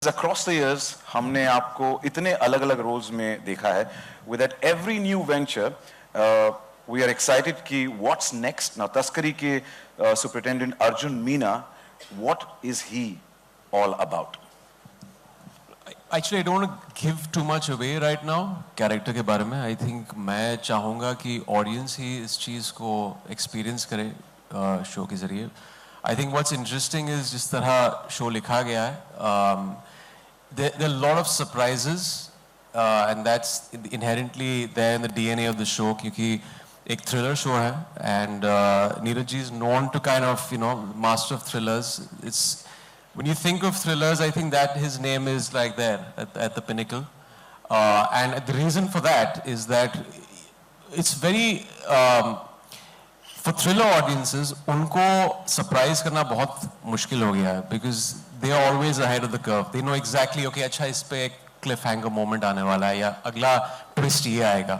Across the years, हमने आपको इतने अलग-अलग roles में देखा है. With that every new venture, we are excited कि what's next. Now, तस्करी के Superintendent Arjun Meena, what is he all about? Actually, I don't want to give too much away right now. Character के बारे में, I think मैं चाहूँगा कि audience ही इस चीज़ को experience करे show के ज़रिए. I think what's interesting is जिस तरह show लिखा गया है. There are a lot of surprises, and that's inherently there in the DNA of the show. क्योंकि एक thriller show है, and Neeraj ji is known to kind of, master of thrillers. It's when you think of thrillers, I think that his name is like there at the pinnacle. And the reason for that is that it's very for thriller audiences, उनको surprise करना बहुत मुश्किल हो गया है because they are always ahead of the curve. They know exactly, okay, अच्छा इस पे एक cliffhanger moment आने वाला है या अगला twist ये आएगा.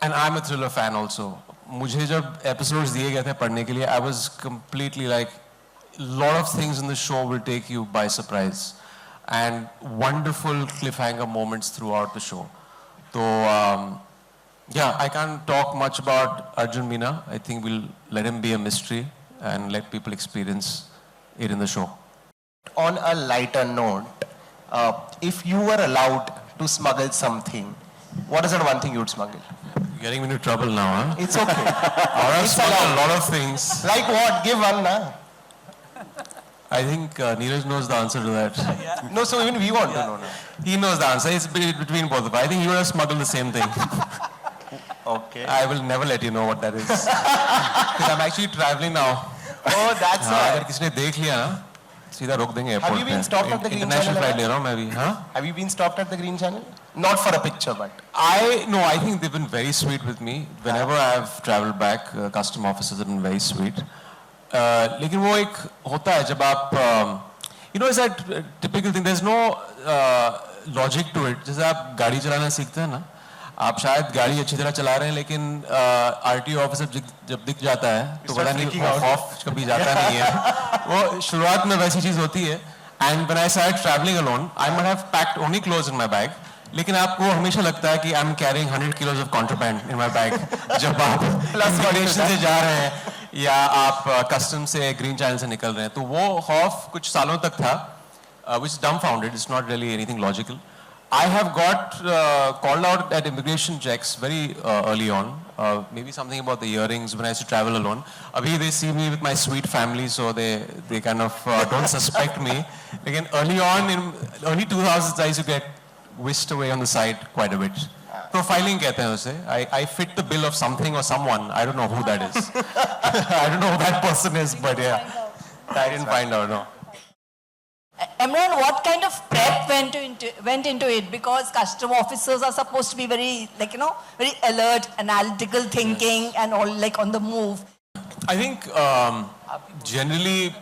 And I'm a thriller fan also. मुझे जब episodes दिए गए थे पढ़ने के लिए, I was completely like, a lot of things in the show will take you by surprise, and wonderful cliffhanger moments throughout the show. So yeah, I can't talk much about Arjun Meena. I think we'll let him be a mystery and let people experience it in the show. On a lighter note, if you were allowed to smuggle something, what is that one thing you would smuggle? You're getting me into trouble now, huh? It's okay. I've smuggled a lot of things. Like what? Give one, na? I think Neeraj knows the answer to that. Yeah. No, so even we want to know now. He knows the answer. It's between both of us. I think you would have smuggled the same thing. Okay. I will never let you know what that is. Because I'm actually traveling now. Oh, that's why. अगर किसी ने देख लिया ना, सीधा रोक देंगे airport. Have you been stopped at the Green Channel? International flight ले रहा हूँ मैं भी, हाँ? Have you been stopped at the Green Channel? Not for a picture, but. I think they've been very sweet with me. Whenever I've traveled back, custom officers have been very sweet. लेकिन वो एक होता है जब आप, it's that typical thing. There's no logic to it. जैसे आप गाड़ी चलाना सीखते हैं ना, आप शायद गाड़ी अच्छी तरह चला रहे हैं लेकिन RTO ऑफिसर जब दिख जाता है तो पता नहीं ऑफ कभी जाता नहीं है. वो शुरुआत में वैसी चीज होती है. And when I started traveling alone, I might have packed only clothes in my bag. लेकिन आपको हमेशा लगता है कि I'm carrying 100 kilos of contraband in my bag. जब आप इमिग्रेशन से जा रहे हैं या आप कस्टम से ग्रीन चैनल से निकल रहे हैं तो वो खौफ कुछ सालों तक था, which is dumbfounded. It's not really anything logical. I have got called out at immigration checks very early on. Maybe something about the earrings when I used to travel alone. Abhi they see me with my sweet family, so they kind of don't suspect me. Again, early on in early 2000s, I used to get whisked away on the side quite a bit. Profiling कहते हैं उसे. I fit the bill of something or someone. I don't know who that is. I don't know who that person is, but yeah, I didn't find out. No. Imran, what kind of prep went into it? Because custom officers are supposed to be very, very alert, analytical thinking, and all on the move. I think generally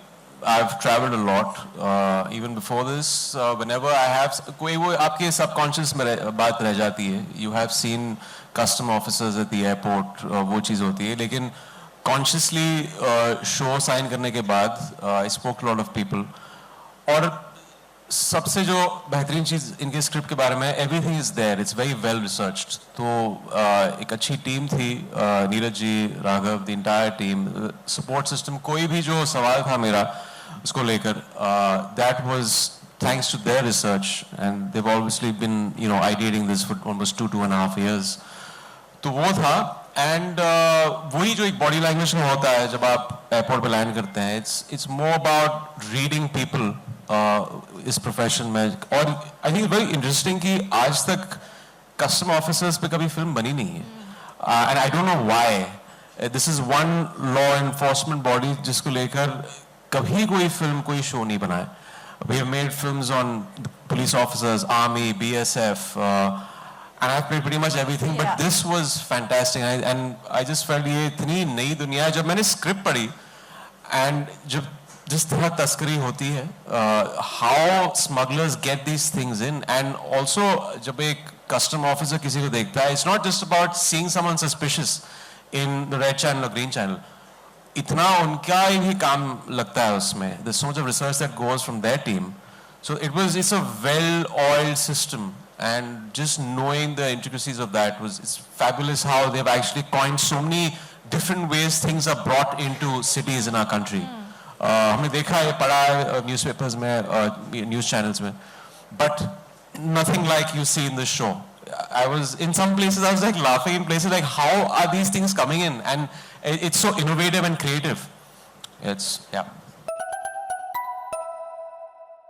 I've traveled a lot. Even before this, whenever I have, कोई वो आपके subconscious में बात रह जाती है. You have seen custom officers at the airport, वो चीज़ होती है. लेकिन consciously show sign करने के बाद, I spoke to a lot of people. और सबसे जो बेहतरीन चीज़ इनके स्क्रिप्ट के बारे में, everything is there, it's very well researched. तो एक अच्छी टीम थी, Neeraj ji, Raghav, the entire team, support system, कोई भी जो सवाल था मेरा उसको लेकर, that was thanks to their research, and they've obviously been ideating this for almost 2.5 years. तो वो था. And वही जो एक body language में होता है जब आप airport पे land करते हैं, it's more about reading people इस profession में. और I think it's very interesting कि आज तक custom officers पे कभी film बनी नहीं है. And I don't know why. This is one law enforcement body जिसको लेकर कभी कोई film, कोई show नहीं बना है. We have made films on police officers, army, BSF, and I've played pretty much everything, but this was fantastic. And I just felt ये इतनी नई दुनिया है. जब मैंने script पढ़ी and जब जिस तरह तस्करी होती है, how smugglers get these things in, and also जब एक custom officer किसी को देखता है, it's not just about seeing someone suspicious in the red channel or green channel. इतना उनका ही काम लगता है उसमें. There's so much of research that goes from their team. So it's a well-oiled system, and just knowing the intricacies of that it's fabulous how they've actually coined so many different ways things are brought into cities in our country. हमने देखा है, पढ़ा है newspapers में, news channels में, but nothing like you see in this show. I was in some places, I was like laughing in places like, how are these things coming in? And it's so innovative and creative. Yeah.